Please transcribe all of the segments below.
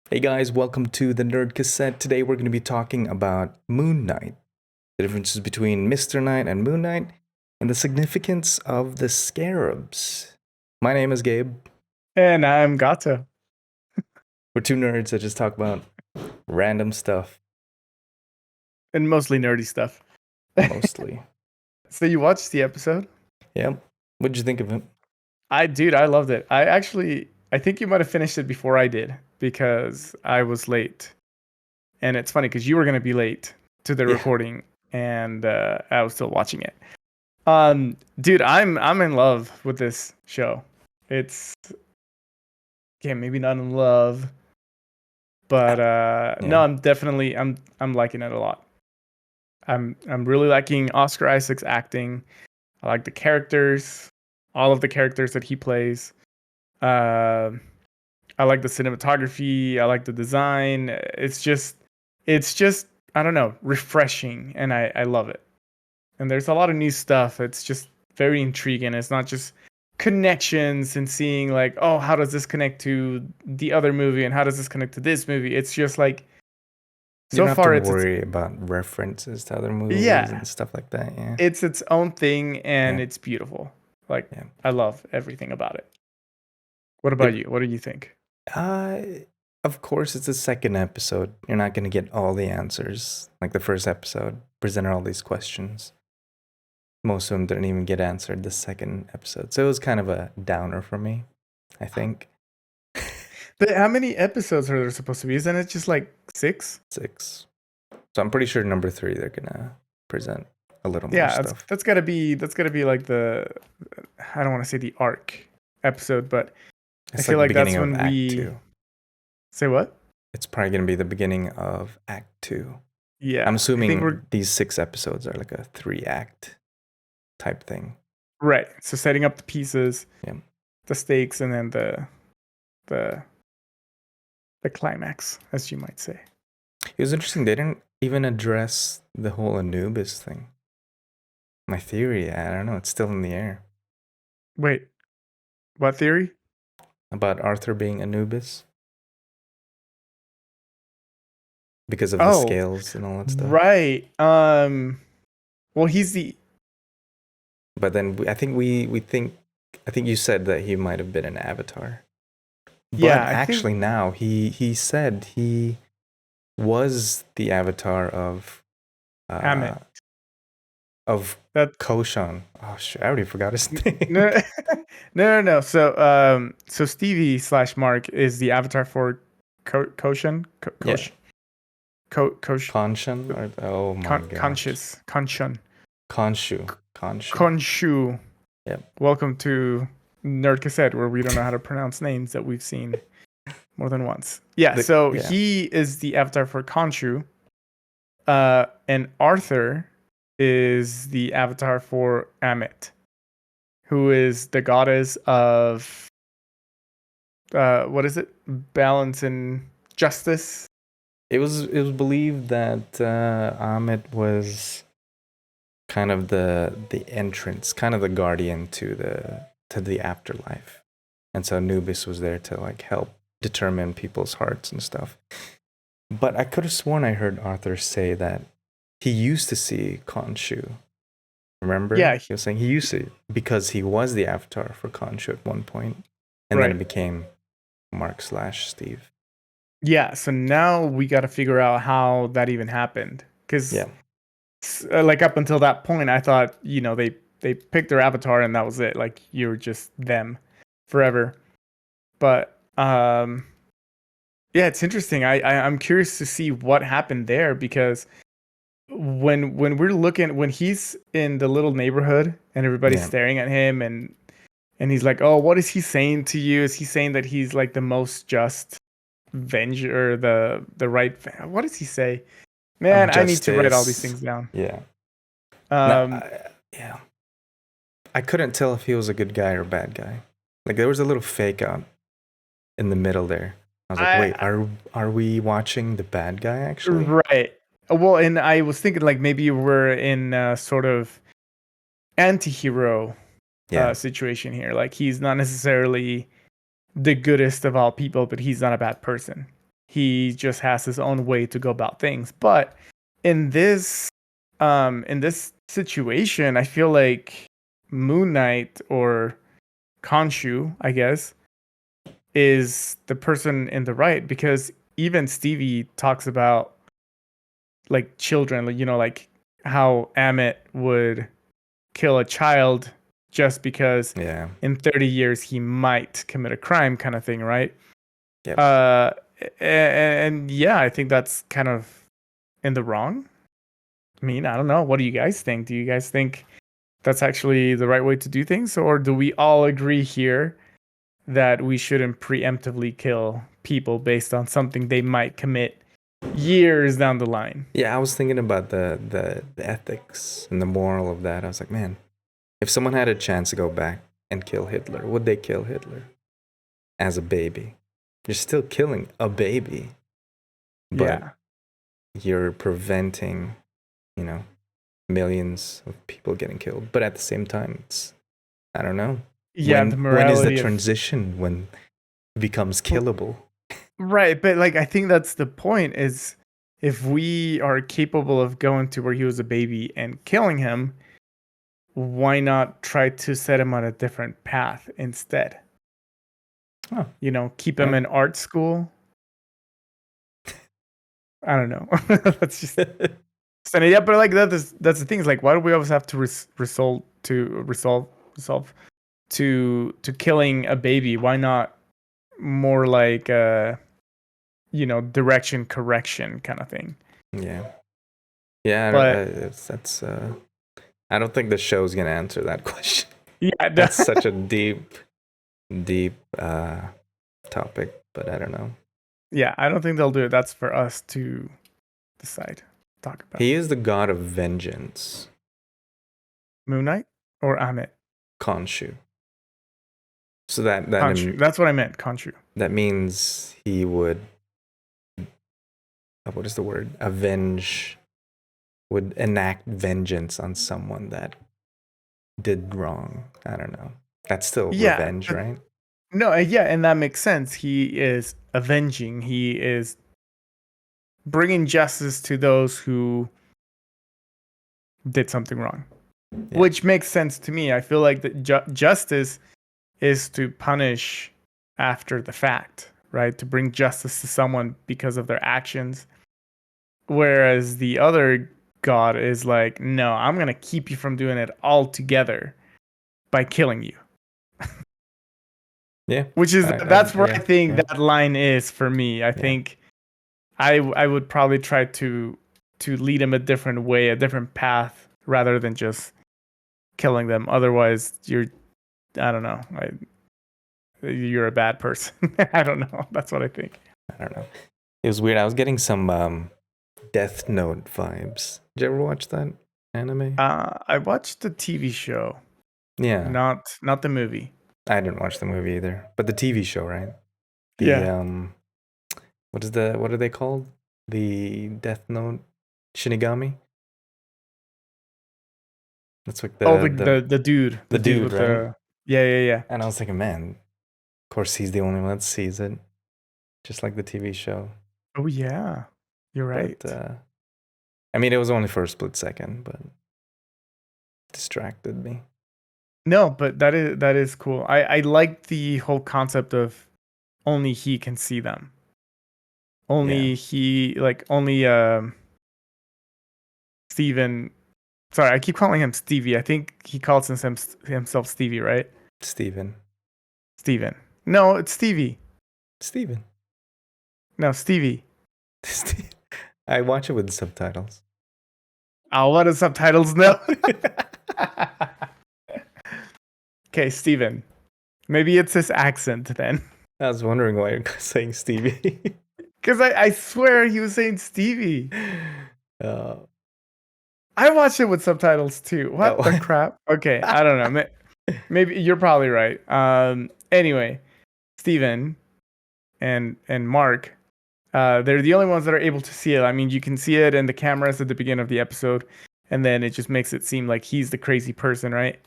Hey guys, welcome to the Nerd Cassette. Today we're going to be talking about Moon Knight, the differences between Mr. Knight and Moon Knight, and the significance of the scarabs. My name is Gabe. And I'm Gato. We're two nerds that just talk about random stuff, And mostly nerdy stuff. mostly. So you watched the episode? Yep. What'd you think of it? I loved it. I think you might have finished it before I did because I was late. And it's funny because you were going to be late to the Yeah. recording and I was still watching it. Dude, I'm in love with this show. It's maybe not in love, but no, Yeah. I'm liking it a lot. I'm really liking Oscar Isaac's acting. I like the characters, all of the characters that he plays. Uh, I like the cinematography. I like the design. It's just I don't know, refreshing, and I love it. And there's a lot of new stuff. It's just very intriguing. It's not just connections and seeing like, oh, how does this connect to the other movie, and how does this connect to this movie? It's just like You so don't have to far it's worry about references to other movies yeah, and stuff like that. Yeah. it's its own thing, and Yeah. it's beautiful. Like Yeah. I love everything about it. What about It, you? What do you think? uh, of course, it's the second episode. You're not going to get all the answers. Like the first episode presented all these questions. Most of them didn't even get answered the second episode. So it was kind of a downer for me, I think. But how many episodes are there supposed to be? Isn't it just like 6? 6. So I'm pretty sure number 3 they're gonna present a little more Yeah, stuff. that's gotta be like the I don't want to say the arc episode, but I It's feel like the like beginning that's of when Act we 2. say what? It's probably gonna be the beginning of Act 2. Yeah, I'm I think we're assuming these 6 episodes are like a 3-act type thing. right. So setting up the pieces, Yeah. the stakes, and then the the climax, as you might say. It was interesting. They didn't even address the whole Anubis thing. My theory, I don't know. It's still in the air Wait, what theory? about Arthur being Anubis because of the Oh, scales and all that stuff. right. Well, he's the But then I think you said that he might have been an avatar. But yeah. I think actually now he said he was the avatar of Hammett. of That Koshan. Oh shit, I already forgot his name. no, no. So Stevie slash Mark is the avatar for Koshan, Yeah. Kosh, Konshan or oh my gosh. Konshan, Khonshu. Khonshu. Yep. Welcome to Nerd Cassette, where we don't know how to pronounce names that we've seen more than once. Yeah, so Yeah. he is the avatar for Khonshu, and Arthur is the avatar for Amit, who is the goddess of what is it? Balance and justice. It was believed that Ahmed was kind of the entrance, kind of the guardian to the afterlife. And so Anubis was there to like help determine people's hearts and stuff. But I could have sworn I heard Arthur say that he used to see Khonshu. Remember? Yeah, He was saying he used to because he was the avatar for Khonshu at one point, and then right. it became Mark slash Steve. Yeah, so now we got to figure out how that even happened. Because, Yeah. like, up until that point, I thought, they picked their avatar and that was it. Like, you were just them forever. But, yeah, it's interesting. I'm curious to see what happened there because when he's in the little neighborhood and everybody's Yeah. staring at him and he's like, oh, what is he saying to you? Is he saying that he's like the most just venger, the right? What does he say? Man, Of I need to write all these justice. things down. Yeah. No, Um, yeah. I couldn't tell if he was a good guy or a bad guy. Like there was a little fake out in the middle there. I was like, I wait, are we watching the bad guy actually? right. Well, and I was thinking like maybe we're in a sort of anti-hero Yeah. situation here. Like he's not necessarily the goodest of all people, but he's not a bad person. He just has his own way to go about things. But in this situation, I feel like Moon Knight, or Khonshu, I guess, is the person in the right, because even Stevie talks about like children, like how Amit would kill a child just because Yeah. in 30 years he might commit a crime, kind of thing, right? Yep. And yeah, I think that's kind of in the wrong. I mean, I don't know. What do you guys think? Do you guys think that's actually the right way to do things? Or do we all agree here that we shouldn't preemptively kill people based on something they might commit years down the line? Yeah, I was thinking about the ethics and the moral of that. I was like, man, if someone had a chance to go back and kill Hitler, would they kill Hitler as a baby? You're still killing a baby, but Yeah. you're preventing, millions of people getting killed. But at the same time, it's, I don't know. Yeah, the When is the morality of transition when it becomes killable? right, but like I think that's the point, is if we are capable of going to where he was a baby and killing him, why not try to set him on a different path instead? Oh, Keep him yeah. in art school. I don't know. That's just yeah, but like that's the thing, is like, why do we always have to resolve to killing a baby? Why not more like direction correction kind of thing? Yeah. Yeah, But that's I don't think the show's gonna answer that question. yeah, That's such a deep topic, but I don't know. yeah, I don't think they'll do it. That's for us to decide, talk about. He is the god of vengeance, Moon Knight or Amit? Khonshu. So that Khonshu. That's what I meant, Khonshu. that means he would, what is the word? Would enact vengeance on someone that did wrong. I don't know. That's still revenge, right? No, yeah, and that makes sense. He is avenging. He is bringing justice to those who did something wrong, which makes sense to me. I feel like that justice is to punish after the fact, right? To bring justice to someone because of their actions. Whereas the other god is like, no, I'm going to keep you from doing it altogether by killing you. Yeah. Which is, that's where I think that line is for me. I think I would probably try to lead him a different way, a different path, rather than just killing them. Otherwise, I don't know. You're a bad person. I don't know. That's what I think. I don't know. It was weird. I was getting some Death Note vibes. Did you ever watch that anime? I watched the TV show. Yeah. Not the movie. I didn't watch the movie either, but the TV show, right? Yeah. What are they called? The Death Note Shinigami? That's like the dude. The dude, with right? Yeah. And I was thinking, man, of course he's the only one that sees it. Just like the TV show. Oh yeah. You're right. But, I mean, it was only for a split second, but distracted me. No, but that is cool. I like the whole concept of only he can see them. Only Steven. Sorry, I keep calling him Stevie. I think he calls himself Stevie, right? Steven. No, it's Stevie. Steven. No, Stevie. I watch it with subtitles. Oh, what do subtitles know? Okay, Steven. Maybe it's his accent then. I was wondering why you're saying Stevie. Because I swear he was saying Stevie. I watched it with subtitles too. What the crap? Okay, I don't know. Maybe you're probably right. Anyway, Steven and Mark, they're the only ones that are able to see it. I mean, you can see it in the cameras at the beginning of the episode, and then it just makes it seem like he's the crazy person, right?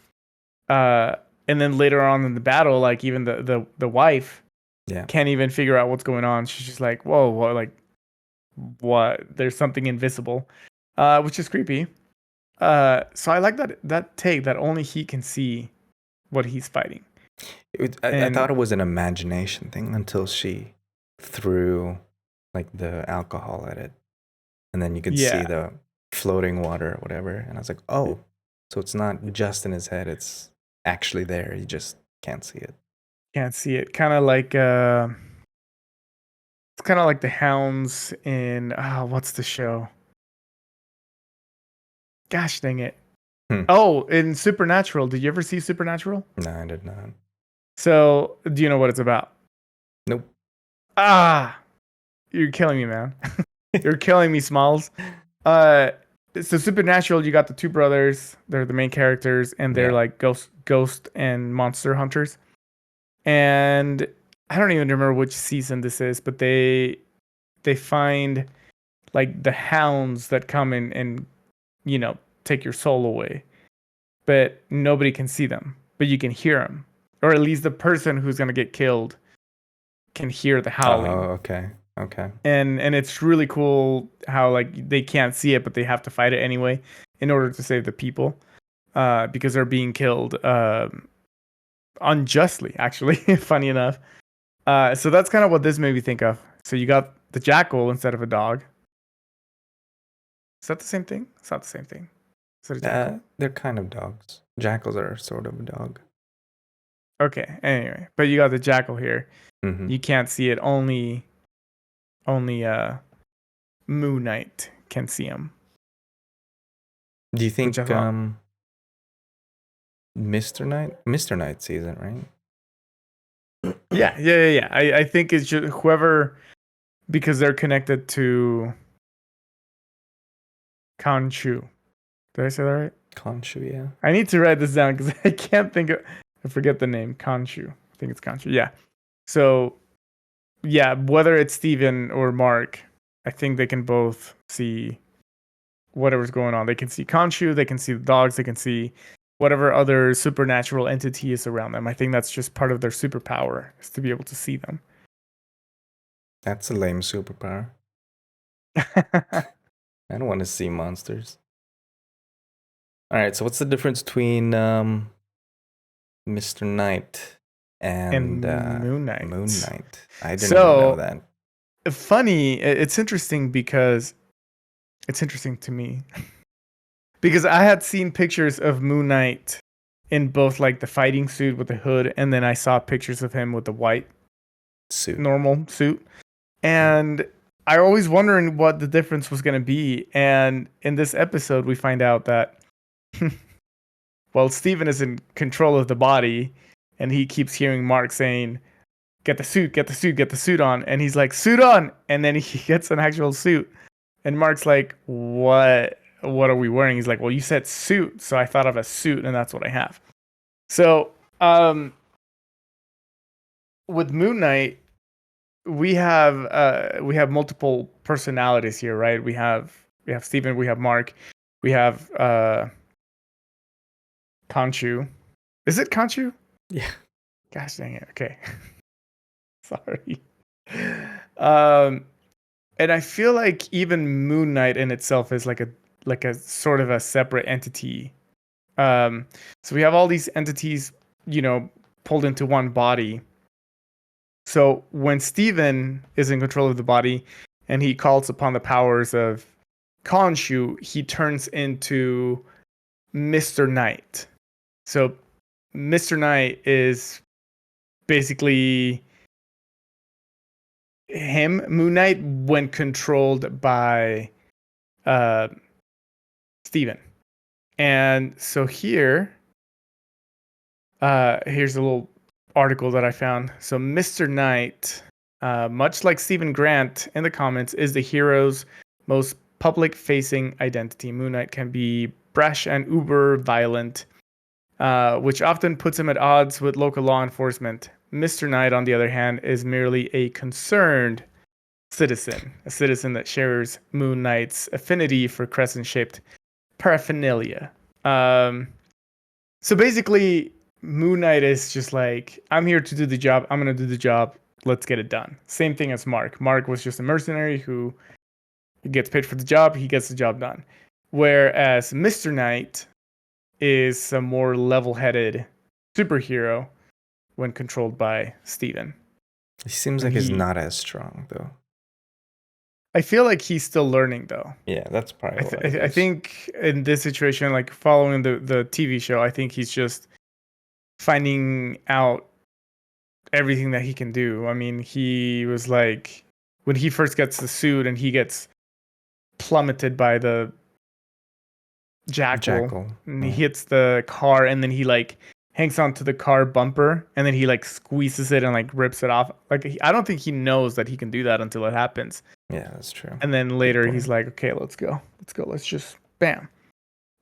And then later on in the battle, like even the wife Yeah. can't even figure out what's going on. She's just like, whoa, what, like, what? There's something invisible, which is creepy. So I like that take that only he can see what he's fighting. I And thought it was an imagination thing until she threw like the alcohol at it, and then you could see yeah, the floating water or whatever, and I was like, oh, so it's not just in his head; it's actually there. You just can't see it. can't see it. Kind of like it's kind of like the hounds in what's the show? Gosh dang it. Hmm. Oh, in Supernatural. Did you ever see Supernatural? No, I did not. So, do you know what it's about? Nope. Ah, you're killing me, man. You're killing me, Smalls. Uh, so Supernatural, you got the two brothers. They're the main characters, and they're Yeah. like ghost and monster hunters. And I don't even remember which season this is, but they find like the hounds that come in and take your soul away, but nobody can see them, but you can hear them, or at least the person who's gonna get killed can hear the howling. Oh, okay. Okay. And it's really cool how like they can't see it, but they have to fight it anyway in order to save the people, because they're being killed unjustly. Actually, funny enough. So that's kind of what this made me think of. So you got the jackal instead of a dog. Is that the same thing? It's not the same thing. Is it a jackal? They're kind of dogs. Jackals are sort of a dog. Okay. Anyway, but you got the jackal here. Mm-hmm. You can't see it. Only Moon Knight can see him. Do you think Which I thought Mr. Knight sees it, right? Yeah. I think it's just whoever, because they're connected to Khonshu. Did I say that right? Khonshu, yeah. I need to write this down because I can't think of. I forget the name. Khonshu. I think it's Khonshu. Yeah. So yeah, whether it's Steven or Mark, I think they can both see whatever's going on. They can see Khonshu. They can see the dogs. They can see whatever other supernatural entity is around them. I think that's just part of their superpower, is to be able to see them. That's a lame superpower. I don't want to see monsters. All right, so what's the difference between Mr. Knight and Moon Knight. Moon Knight? I didn't even know that. Funny, it's interesting because it's interesting to me because I had seen pictures of Moon Knight in both like the fighting suit with the hood, and then I saw pictures of him with the white Suit. normal suit. And I always wondering what the difference was going to be. And in this episode, we find out that, well, Steven is in control of the body, and he keeps hearing Mark saying, get the suit, get the suit, get the suit on. And he's like, suit on. And then he gets an actual suit. And Mark's like, what are we wearing? He's like, well, you said suit. So I thought of a suit, and that's what I have. So with Moon Knight, we have multiple personalities here, right? We have Steven, we have Mark, we have Khonshu. Is it Khonshu? Yeah. Gosh dang it. Okay. Sorry. And I feel like even Moon Knight in itself is like a sort of a separate entity. So we have all these entities, pulled into one body. So when Steven is in control of the body and he calls upon the powers of Khonshu, he turns into Mr. Knight. So Mr. Knight is basically him, Moon Knight, when controlled by Steven. And so here's a little article that I found. So Mr. Knight, much like Stephen Grant in the comments, is the hero's most public-facing identity. Moon Knight can be brash and uber violent, which often puts him at odds with local law enforcement. Mr. Knight, on the other hand, is merely a concerned citizen, a citizen that shares Moon Knight's affinity for crescent-shaped paraphernalia. So basically, Moon Knight is just like, I'm here to do the job. I'm going to do the job. let's get it done. Same thing as Mark. Mark was just a mercenary who gets paid for the job. He gets the job done. Whereas Mr. Knight is a more level-headed superhero when controlled by Steven. He seems And like he's not as strong though. I feel like he's still learning though. Yeah, that's probably what it I is. think in this situation, like following the TV show, I think he's just finding out everything that he can do. I mean, he was like when he first gets the suit and he gets plummeted by the jackal. And he hits the car, and then he like hangs onto the car bumper, and then he like squeezes it and like rips it off. Like I don't think he knows that he can do that until it happens. Yeah, that's true. And then later he's like, okay, let's go. Let's just bam.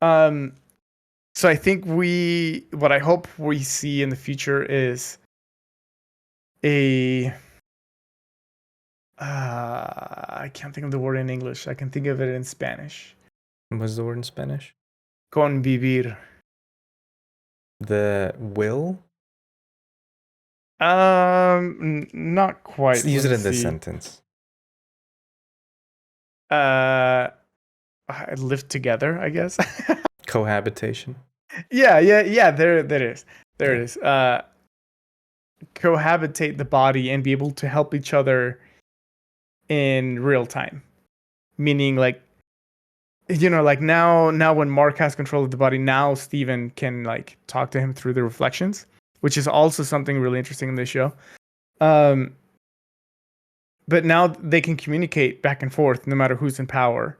So I think what I hope we see in the future is a I can't think of the word in English. I can think of it in Spanish. What's the word in Spanish? Convivir. The will? Not quite. Use it in this sentence. Live together, I guess. Cohabitation. Yeah. There it is. There it is. Cohabitate the body and be able to help each other in real time. Meaning, like, like now when Mark has control of the body, now Steven can like talk to him through the reflections, which is also something really interesting in this show. But now they can communicate back and forth no matter who's in power.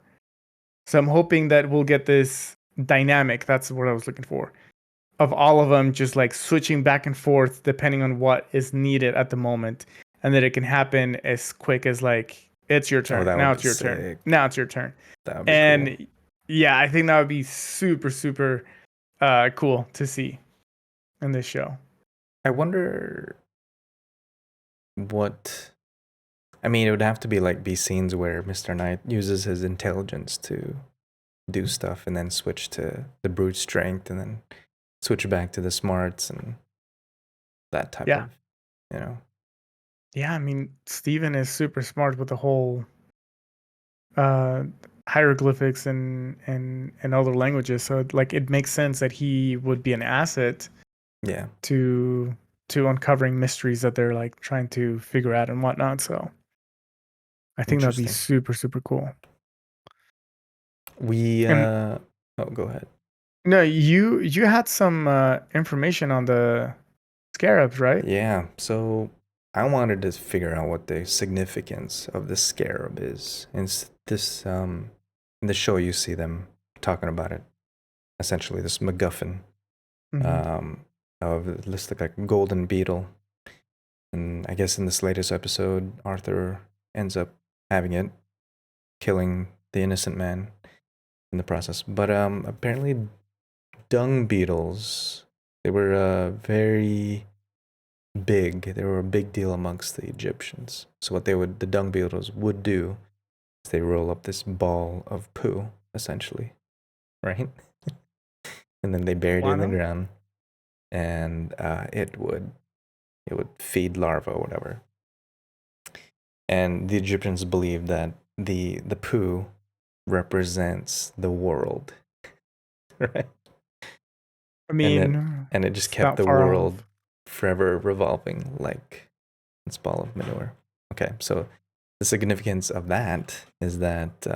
So I'm hoping that we'll get this dynamic. That's what I was looking for. Of all of them just like switching back and forth depending on what is needed at the moment. And that it can happen as quick as like, it's your turn. Now it's your turn. Now it's your turn. That would be cool. Yeah, I think that would be super, super cool to see in this show. I wonder what... I mean, it would have to be scenes where Mr. Knight uses his intelligence to do stuff and then switch to the brute strength and then switch back to the smarts and that type of, Yeah, I mean, Steven is super smart with the whole hieroglyphics and other languages. So like it makes sense that he would be an asset to uncovering mysteries that they're like trying to figure out and whatnot. So I think that'd be super, super cool. Go ahead. No, you had some information on the SCARABS, right? Yeah. So I wanted to figure out what the significance of the scarab is. And this in the show you see them talking about it. Essentially this MacGuffin of this look like a golden beetle. And I guess in this latest episode, Arthur ends up having it, killing the innocent man in the process. But apparently dung beetles, they were very big. They were a big deal amongst the Egyptians. So what the dung beetles would do is they roll up this ball of poo, essentially, right? And then they buried it in the ground, and it would feed larvae or whatever. And the Egyptians believed that the poo represents the world, right? I mean, and it just kept the world forever revolving like its ball of manure. Okay, so the significance of that is that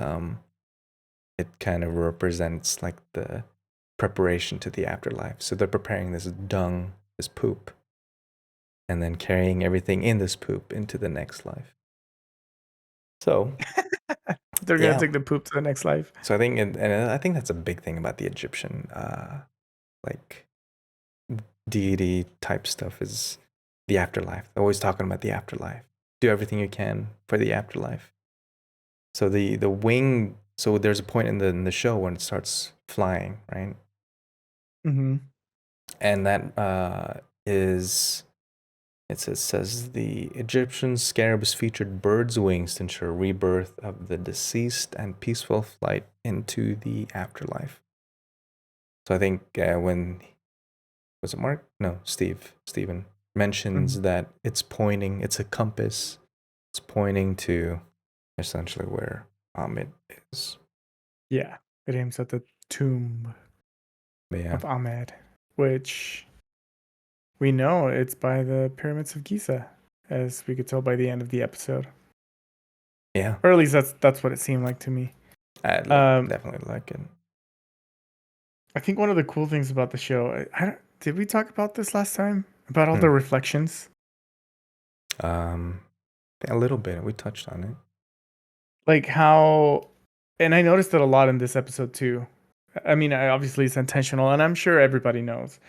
it kind of represents like the preparation to the afterlife. So they're preparing this dung, this poop, and then carrying everything in this poop into the next life. So they're gonna take the poop to the next life. So I think, and I think that's a big thing about the Egyptian, like deity type stuff is the afterlife. They're always talking about the afterlife. Do everything you can for the afterlife. So the wing. So there's a point in the show when it starts flying, right? Mm-hmm. And that is. It says the Egyptian scarabs featured birds' wings to ensure rebirth of the deceased and peaceful flight into the afterlife. So I think when was it Mark? No, Steven. mentions that it's pointing, it's a compass. It's pointing to essentially where Ahmed is. Yeah, it aims at the tomb But yeah, of Ahmed, which we know it's by the pyramids of Giza, as we could tell by the end of the episode. yeah, Or at least that's what it seemed like to me. I definitely like it. I think one of the cool things about the show, did we talk about this last time? About all the reflections? A little bit. We touched on it. Like how, and I noticed it a lot in this episode too. I mean, obviously it's intentional, and I'm sure everybody knows.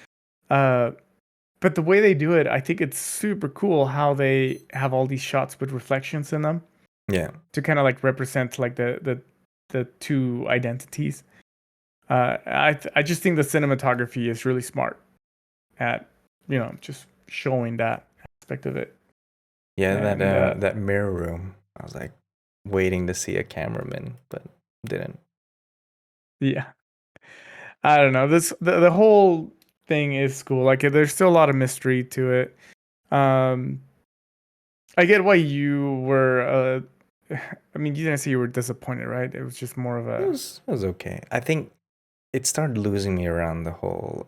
But the way they do it, I think it's super cool how they have all these shots with reflections in them. Yeah. To kind of like represent like the two identities. I just think the cinematography is really smart at just showing that aspect of it. Yeah, And, that mirror room. I was like waiting to see a cameraman, but didn't. yeah, I don't know. The whole thing is cool. Like there's still a lot of mystery to it. I get why you were. I mean, you didn't say you were disappointed, right? It was just more of a. It was okay. I think it started losing me around the whole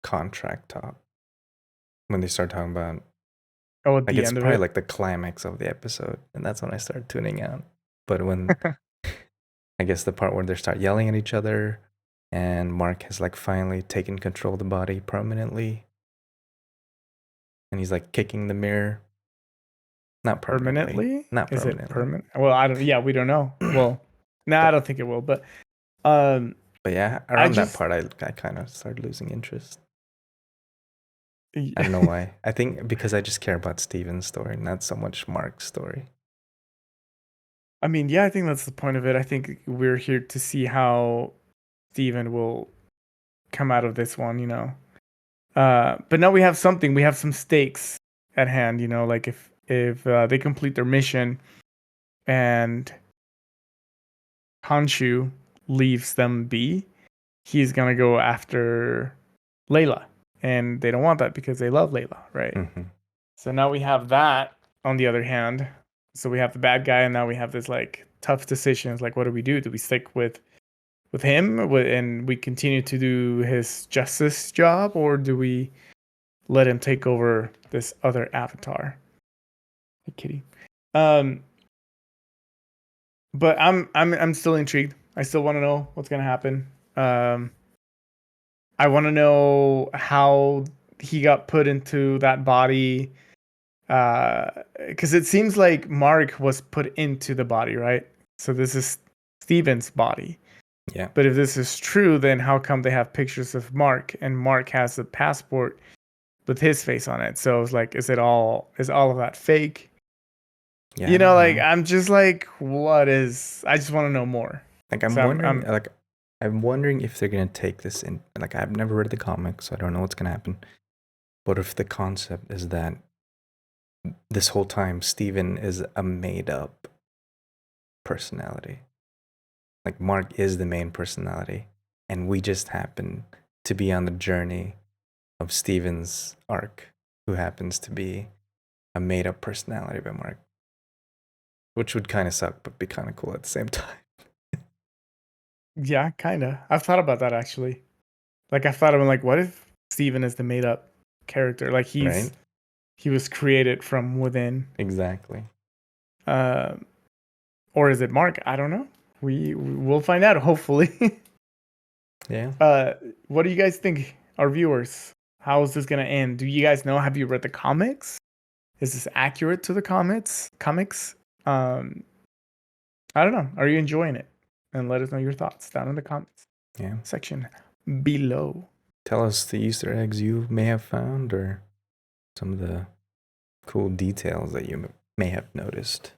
contract talk when they started talking about. Oh, at Like the it's end of probably it. like the climax of the episode, and that's when I started tuning out. But when I guess the part where they start yelling at each other, and Mark has like finally taken control of the body permanently, and he's like kicking the mirror. Not permanently. Permanently? Not Is it permanently. permanent? Well, I don't. Yeah, we don't know. Well, no, I But don't think it will. But um, but yeah, I around that just part, I kind of started losing interest. I don't know why. I think because I just care about Steven's story, not so much Mark's story. I mean, yeah, I think that's the point of it. I think we're here to see how Steven will come out of this one, But now we have something. We have some stakes at hand, like if they complete their mission and Khonshu leaves them be, he's gonna go after Layla, and they don't want that because they love Layla, right? Mm-hmm. So now we have that on the other hand. So we have the bad guy, and now we have this like tough decisions. Like, what do we do? Do we stick with him and we continue to do his justice job, or do we let him take over this other avatar? Hey, kitty. Um, but I'm still intrigued. I still want to know what's gonna happen. I want to know how he got put into that body. Because it seems like Mark was put into the body, right? So this is Steven's body. Yeah. But if this is true, then how come they have pictures of Mark and Mark has a passport with his face on it? So it's like, is all of that fake? Yeah. I don't know. I'm just like, what is? I just want to know more. Like I'm So wondering, I'm wondering if they're gonna take this in. Like I've never read the comics, so I don't know what's gonna happen. But if the concept is that this whole time Steven is a made up personality, like Mark is the main personality, and we just happen to be on the journey of Steven's arc, who happens to be a made up personality by Mark, which would kind of suck, but be kind of cool at the same time. yeah, kind of. I've thought about that actually. Like I thought of like, what if Steven is the made up character? Like Right? he was created from within. Exactly. Uh, or is it Mark? I don't know. We'll find out hopefully. Yeah. What do you guys think, our viewers? How is this gonna end? Do you guys know? Have you read the comics? Is this accurate to the Comics. Um, I don't know. Are you enjoying it? And let us know your thoughts down in the comments section below. Tell us the Easter eggs you may have found or some of the cool details that you may have noticed.